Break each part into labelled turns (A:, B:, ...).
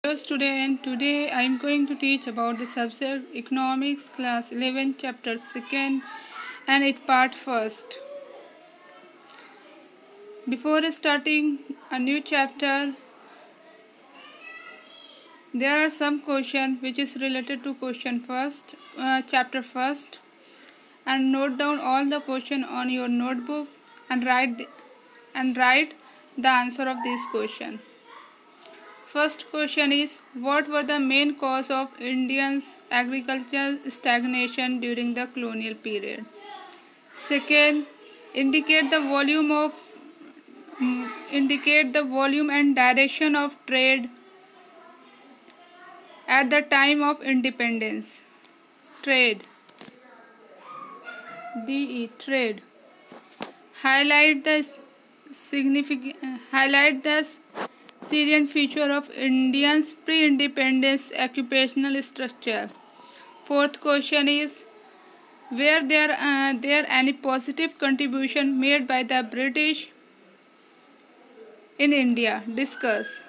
A: Hello student, today I am going to teach about the subject Economics class 11 chapter 2nd and its part 1st. Before starting a new chapter, there are some questions which is related to chapter 1st, and note down all the question on your notebook and write the answer of this question. First question is, what were the main cause of Indians' agricultural stagnation during the colonial period? Second, indicate the volume and direction of trade at the time of independence. Trade. Trade. Highlight the salient feature of Indians' pre-independence occupational structure. Fourth question is, were there any positive contribution made by the British in India? Discuss.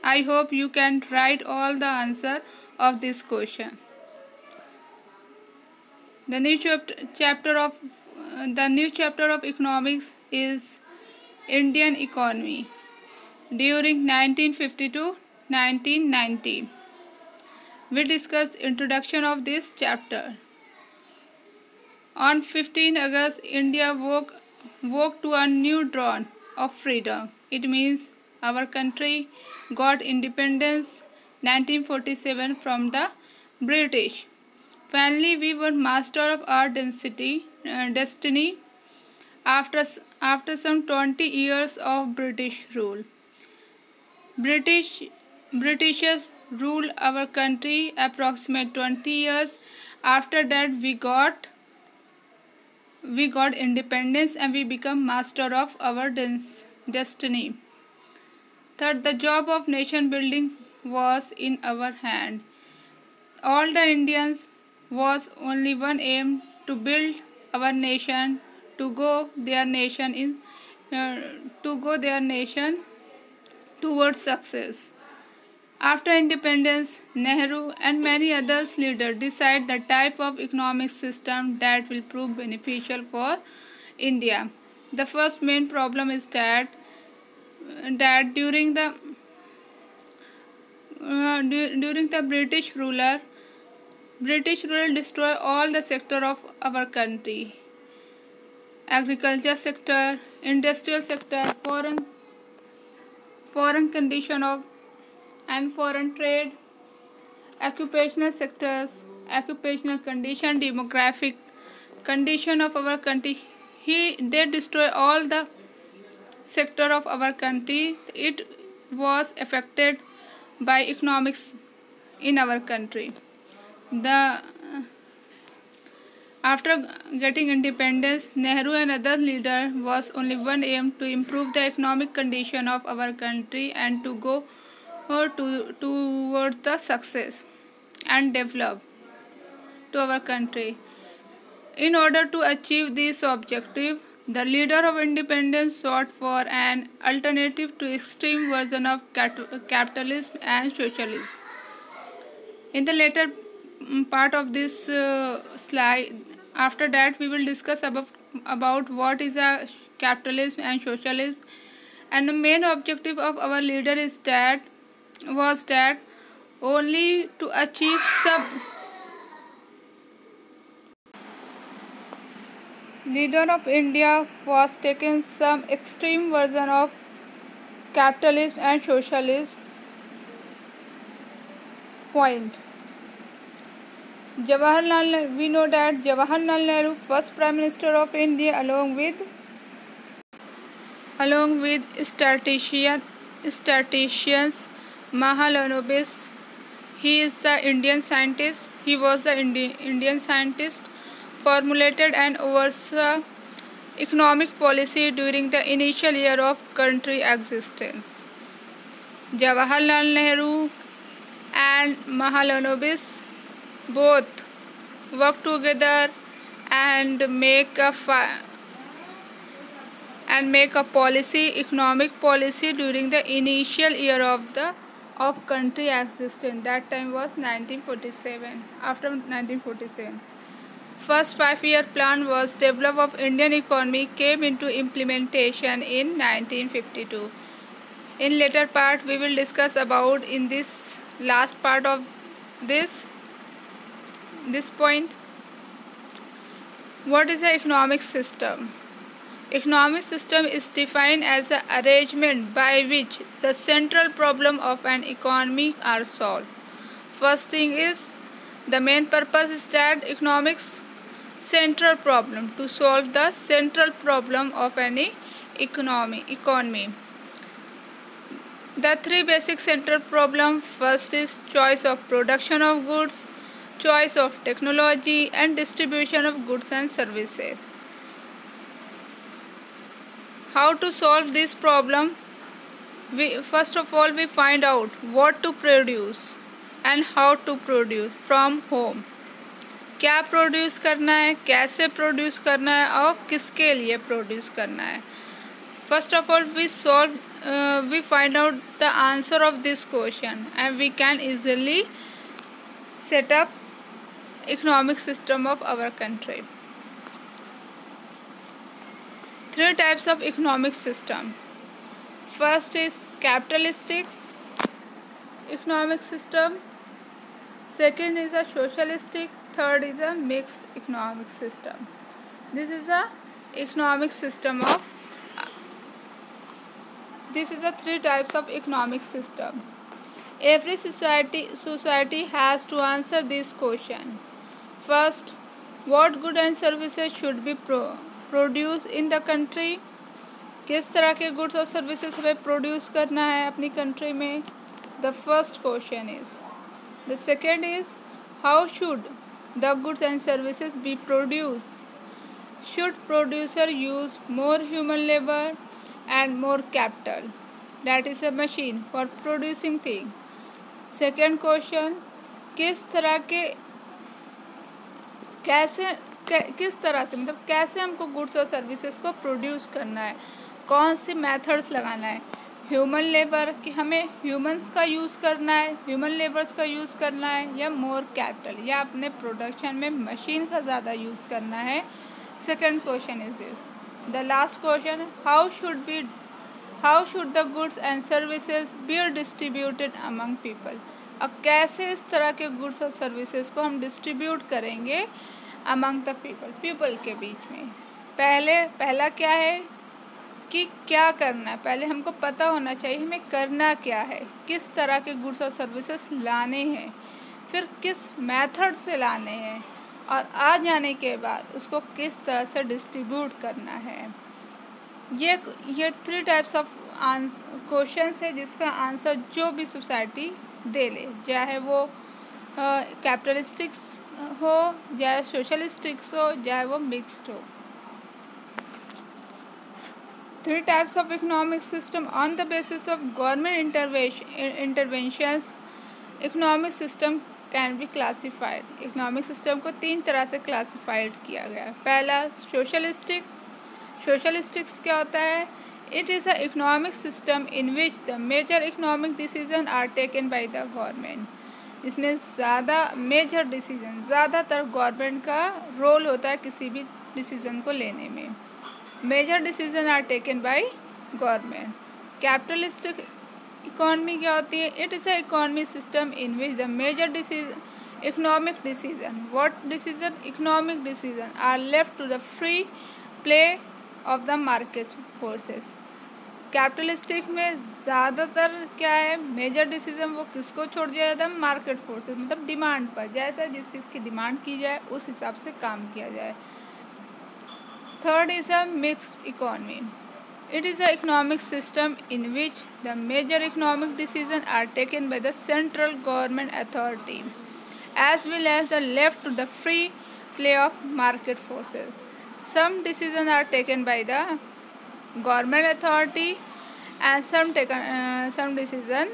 A: I hope you can write all the answer of this question. The new chapter of economics is Indian economy during 1950 to 1990. We discuss introduction of this chapter. On 15 August, India woke to a new dawn of freedom. It means our country got independence 1947 from the British. Finally, we were master of our destiny after some 20 years of British rule. Britishers ruled our country approximately 20 years. After that, we got independence and we become master of our destiny. Third, the job of nation building was in our hand. All the Indians was only one aim, to build our nation, to go their nation towards success. After independence, Nehru and many other leaders decide the type of economic system that will prove beneficial for India. The first main problem is that during the British rule destroyed all the sector of our country: agriculture sector, industrial sector, foreign condition of and foreign trade, occupational sectors, occupational condition, demographic condition of our country. They destroy all the sector of our country. It was affected by economics in our country. After getting independence, Nehru and other leaders was only one aim, to improve the economic condition of our country and to go towards the success and develop to our country. In order to achieve this objective, the leader of independence sought for an alternative to extreme version of capitalism and socialism. In the later part of this slide, after that we will discuss about what is a capitalism and socialism, and the main objective of our leader was that only to achieve leader of India was taking some extreme version of capitalism and socialism. Point. We know that Jawaharlal Nehru, first Prime Minister of India, along with statisticians Mahalanobis. He was the Indian scientist, formulated and oversaw economic policy during the initial year of country existence. Jawaharlal Nehru and Mahalanobis both work together and make a economic policy during the initial year of of country existed. That time was 1947. After 1947, first 5-year plan was developed of Indian economy came into implementation in 1952. In later part we will discuss about in this last part of this point. What is the economic system? Economic system is defined as an arrangement by which the central problem of an economy are solved. First thing is, the main purpose is that economics central problem, to solve the central problem of any economy. The three basic central problem: first is choice of production of goods, choice of technology, and distribution of goods and services. How to solve this problem? First of all we find out what to produce and how to produce from home. क्या produce करना है, कैसे produce करना है और किसके लिए produce करना है. First of all we find out the answer of this question and we can easily set up economic system of our country. Three types of economic system. First is capitalistic economic system. Second is a socialistic. Third is a mixed economic system. This is a economic system of. This is the three types of economic system. Every society has to answer this question. First, what goods and services should be produced in the country? किस तरह के goods और services हमें produce करना है अपनी country में? The first question is. The second is, how should the goods and services be produced? Should producer use more human labor and more capital, that is a machine, for producing thing? Second question, किस तरह से मतलब कैसे हमको goods और services को produce करना है, कौन से मेथड्स लगाना है? ह्यूमन लेबर, कि हमें ह्यूमंस का यूज़ करना है, ह्यूमन लेबर्स का यूज़ करना है, या मोर कैपिटल, या अपने प्रोडक्शन में मशीन का ज़्यादा यूज़ करना है? Second question is this. The last question, how should the goods and services be distributed among people? अब कैसे इस तरह के गुड्स और सर्विसेज को हम डिस्ट्रीब्यूट करेंगे अमंग द पीपल के बीच में? पहला क्या है कि क्या करना है. पहले हमको पता होना चाहिए हमें करना क्या है, किस तरह के गुड्स और सर्विसेज लाने हैं, फिर किस मेथड से लाने हैं, और आ जाने के बाद उसको किस तरह से डिस्ट्रीब्यूट करना है. ये थ्री टाइप्स ऑफ क्वेश्चन है जिसका आंसर जो भी सोसाइटी दे ले, चाहे वो कैपिटलिस्टिक्स हो, चाहे सोशलिस्टिक्स हो, चाहे वो मिक्स्ड हो. Three types of economic system. On the basis of government interventions, economic system can be classified. Economic system को तीन तरह से classified किया गया है. पहला socialistics क्या होता है? It is an economic system in which the major economic decisions are taken by the government. इसमें ज़्यादातर गवर्नमेंट का रोल होता है किसी भी डिसीजन को लेने में. Major decision are taken by government. Capitalistic economy क्या होती है? It is a economy system in which the major economic decision are left to the free play of the market forces. Capitalistic में ज़्यादातर क्या है, मेजर डिसीजन वो किसको छोड़ दिया जाता है? मार्केट फोर्सेस, मतलब डिमांड पर, जैसा जिस चीज़ की डिमांड की जाए उस हिसाब से काम किया जाए. Third is a mixed economy. It is an economic system in which the major economic decisions are taken by the central government authority, as well as the left to the free play of market forces. Some decisions are taken by the government authority, and some decisions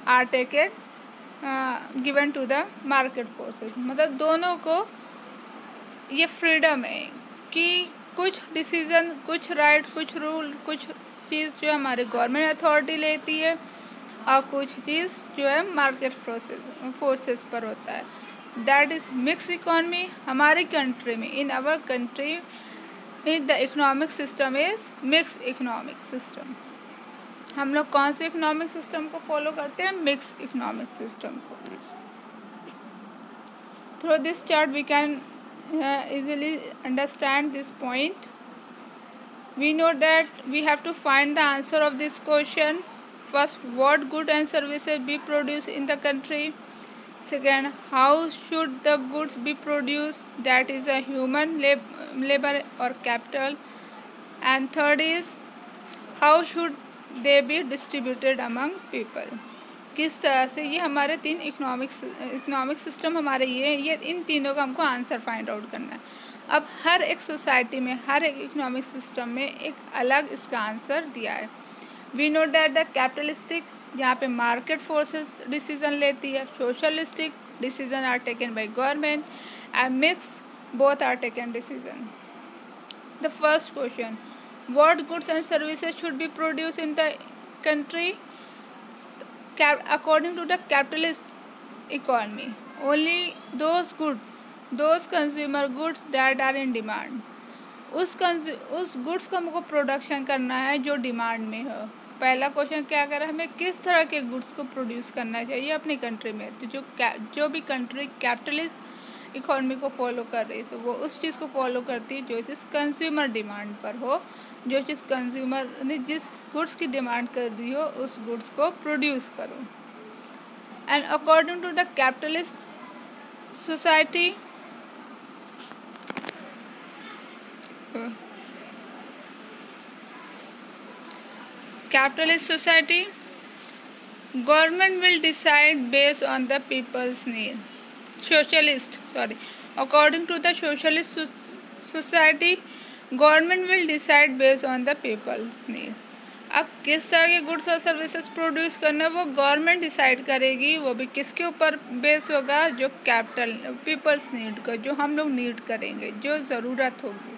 A: are given to the market forces. मतलब दोनों को ये freedom है कि कुछ decision, कुछ right, कुछ rule, कुछ चीज़ जो हमारे गवर्नमेंट अथॉरिटी लेती है और कुछ चीज़ जो है मार्केट फोर्सेस पर होता है। That is mix economy. हमारी कंट्री में, in our country, in the economic system is mix economic system. हम लोग कौन से इकोनॉमिक सिस्टम को फॉलो करते हैं? मिक्स इकोनॉमिक सिस्टम को। Through this chart we can easily understand this point. We know that we have to find the answer of this question. First, what goods and services be produced in the country? Second, how should the goods be produced? That is a human labor or capital. And third is, how should they be distributed among people? किस तरह से ये हमारे तीन economic system हमारे ये इन तीनों का हमको आंसर फाइंड आउट करना है। अब हर एक सोसाइटी में, हर एक इकोनॉमिक सिस्टम में एक अलग इसका आंसर दिया है। We know that the capitalistics, यहाँ पे मार्केट फोर्सेस डिसीजन लेती है, socialistic decision are taken by government, and mix both are taken decision. The first question, what goods and services should be produce in the country? According to the capitalist economy, only those consumer goods that are in demand, उस goods का हमको production करना है जो demand में हो। पहला question क्या कर रहा है, हमें किस तरह के गुड्स को प्रोड्यूस करना चाहिए अपनी कंट्री में। तो जो भी कंट्री कैपिटलिस्ट इकोनॉमी को फॉलो कर रही है तो वो उस चीज़ को फॉलो करती है जो चीज़ कंज्यूमर डिमांड पर हो, जो चीज़ कंज्यूमर ने जिस गुड्स की डिमांड कर दी हो उस गुड्स को प्रोड्यूस करो। And according to the capitalist society, government will decide based on the people's need. According to the socialist society, government will decide based on the people's need. अब किस तरह के गुड्स और सर्विसेज प्रोड्यूस करना है वो government decide करेगी। वो भी किसके ऊपर बेस होगा? जो कैपिटल पीपल्स नीड का, जो हम लोग नीड करेंगे, जो ज़रूरत होगी।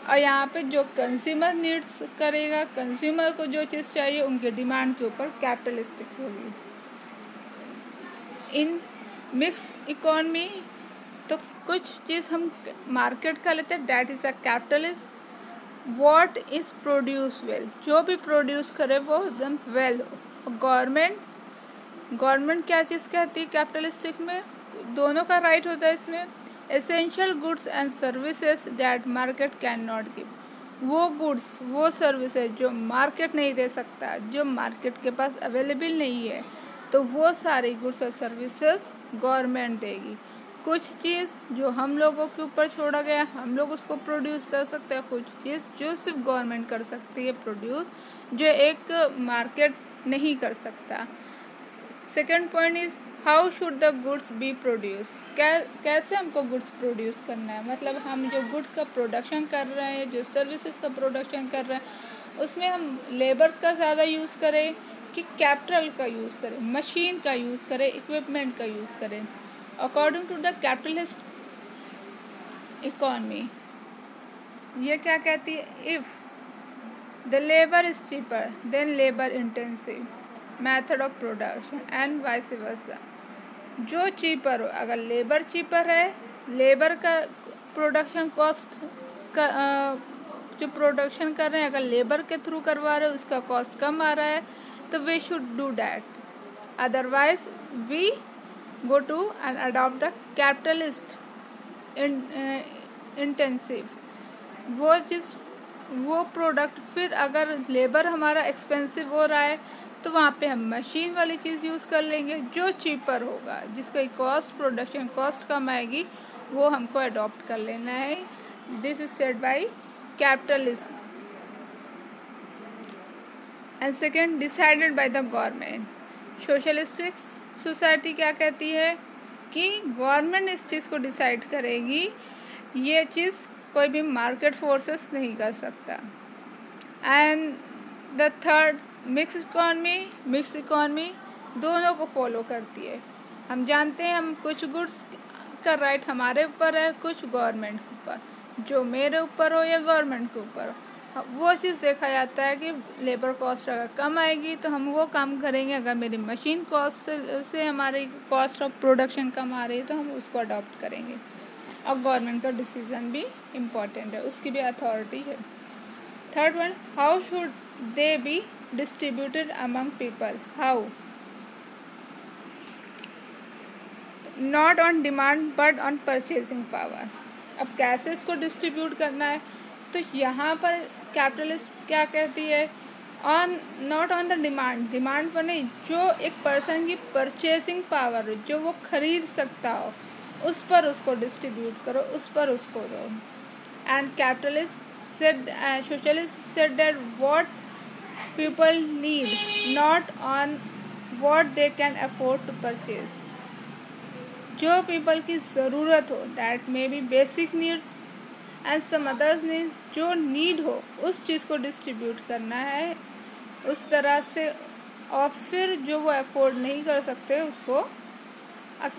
A: और यहाँ पे जो कंज्यूमर नीड्स करेगा, कंज्यूमर को जो चीज़ चाहिए उनके डिमांड के ऊपर कैपिटलिस्टिक होगी। इन मिक्स इकोनॉमी तो कुछ चीज़ हम मार्केट का लेते हैं, that is a capitalist. What is produce well, जो भी प्रोड्यूस करे वो एकदम वेल हो। गवर्नमेंट क्या चीज़ कहती है कैपिटलिस्टिक में? दोनों का राइट होता है इसमें। Essential goods and services that market can not give, वो गुड्स वो सर्विसेज जो मार्केट नहीं दे सकता, जो मार्केट के पास अवेलेबल नहीं है, तो वो सारी गुड्स और सर्विसेज गवर्नमेंट देगी। कुछ चीज़ जो हम लोगों के ऊपर छोड़ा गया, हम लोग उसको प्रोड्यूस कर सकते हैं। कुछ चीज़ जो सिर्फ गवर्नमेंट कर सकती है प्रोड्यूस, जो एक मार्केट नहीं कर सकता। Second point is how should the goods B produce, कैसे हमको गुड्स प्रोड्यूस करना है। मतलब हम जो गुड्स का प्रोडक्शन कर रहे हैं, जो सर्विसेज का प्रोडक्शन कर रहे हैं, उसमें हम लेबर्स का ज़्यादा यूज़ करें कि कैपिटल का यूज़ करें, मशीन का यूज़ करें, इक्विपमेंट का यूज़ करें। According to the capitalist economy ये क्या कहती है? If the labour is cheaper then labour intensive method of production and vice versa. जो चीपर हो, अगर लेबर चीपर है, लेबर का प्रोडक्शन कॉस्ट का जो प्रोडक्शन कर रहे हैं अगर लेबर के थ्रू करवा रहे हो उसका कॉस्ट कम आ रहा है, तो we should do that. Otherwise we go to and adopt the capitalist intensive, वो चीज़ वो प्रोडक्ट। फिर अगर लेबर हमारा एक्सपेंसिव हो रहा है तो वहाँ पे हम मशीन वाली चीज़ यूज़ कर लेंगे जो चीपर होगा, जिसका कॉस्ट प्रोडक्शन कॉस्ट कम आएगी, वो हमको अडॉप्ट कर लेना है। This is said bye capitalism. And second, decided by the government. Socialistic society क्या कहती है कि गवर्नमेंट इस चीज़ को डिसाइड करेगी, ये चीज़ कोई भी मार्केट फोर्सेस नहीं कर सकता। And the third, mix economy दोनों को फॉलो करती है। हम जानते हैं हम कुछ गुड्स का राइट हमारे ऊपर है, कुछ गवर्नमेंट के ऊपर। जो मेरे ऊपर हो या गवर्नमेंट के ऊपर हो, वो चीज़ देखा जाता है कि लेबर कॉस्ट अगर कम आएगी तो हम वो काम करेंगे, अगर मेरी मशीन कॉस्ट से हमारी कॉस्ट ऑफ प्रोडक्शन कम आ रही है तो हम उसको अडॉप्ट करेंगे। और गवर्नमेंट का डिसीजन भी इम्पॉर्टेंट है, उसकी भी अथॉरिटी है। Third one, how should they be distributed among people, how, not on demand but on purchasing power. अब कैसे इसको डिस्ट्रीब्यूट करना है, तो यहाँ पर कैपिटलिस्ट क्या कहती है, on not on the demand पर नहीं, जो एक पर्सन की परचेसिंग पावर जो वो खरीद सकता हो उस पर उसको डिस्ट्रीब्यूट करो, उस पर उसको दो। And capitalist said, socialist said that what people need not on what they can afford to purchase. जो पीपल की ज़रूरत हो, that may be basic needs and some others need, जो नीड हो उस चीज़ को डिस्ट्रीब्यूट करना है उस तरह से। और फिर जो वो अफोर्ड नहीं कर सकते उसको,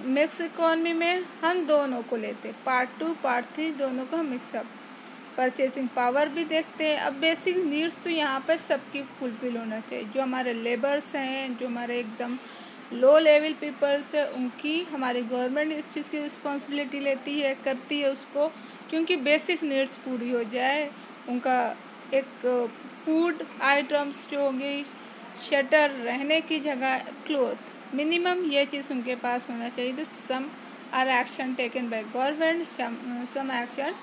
A: मिक्स इकॉनमी में हम दोनों को लेते, पार्ट 2 पार्ट 3 दोनों को मिक्सअप, परचेसिंग पावर भी देखते हैं। अब बेसिक नीड्स तो यहाँ पर सबकी फुलफिल होना चाहिए, जो हमारे लेबर्स हैं, जो हमारे एकदम लो लेवल पीपल्स है, उनकी हमारी गवर्नमेंट इस चीज़ की रिस्पॉन्सिबिलिटी लेती है, करती है उसको, क्योंकि बेसिक नीड्स पूरी हो जाए। उनका एक फूड आइटम्स जो होंगी, शटर, रहने की जगह, क्लोथ, मिनिमम ये चीज़ उनके पास होना चाहिए। तो some are action taken by government, some action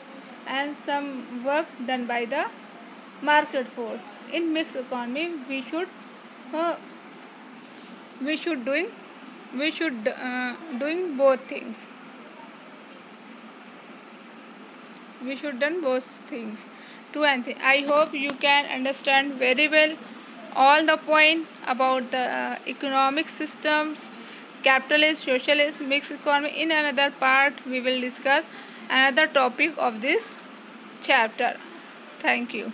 A: and some work done by the market force. In mixed economy we should doing both things. We should done both things to anything. I hope you can understand very well all the point about the economic systems, capitalist, socialist, mixed economy. In another part we will discuss another topic of this chapter. Thank you.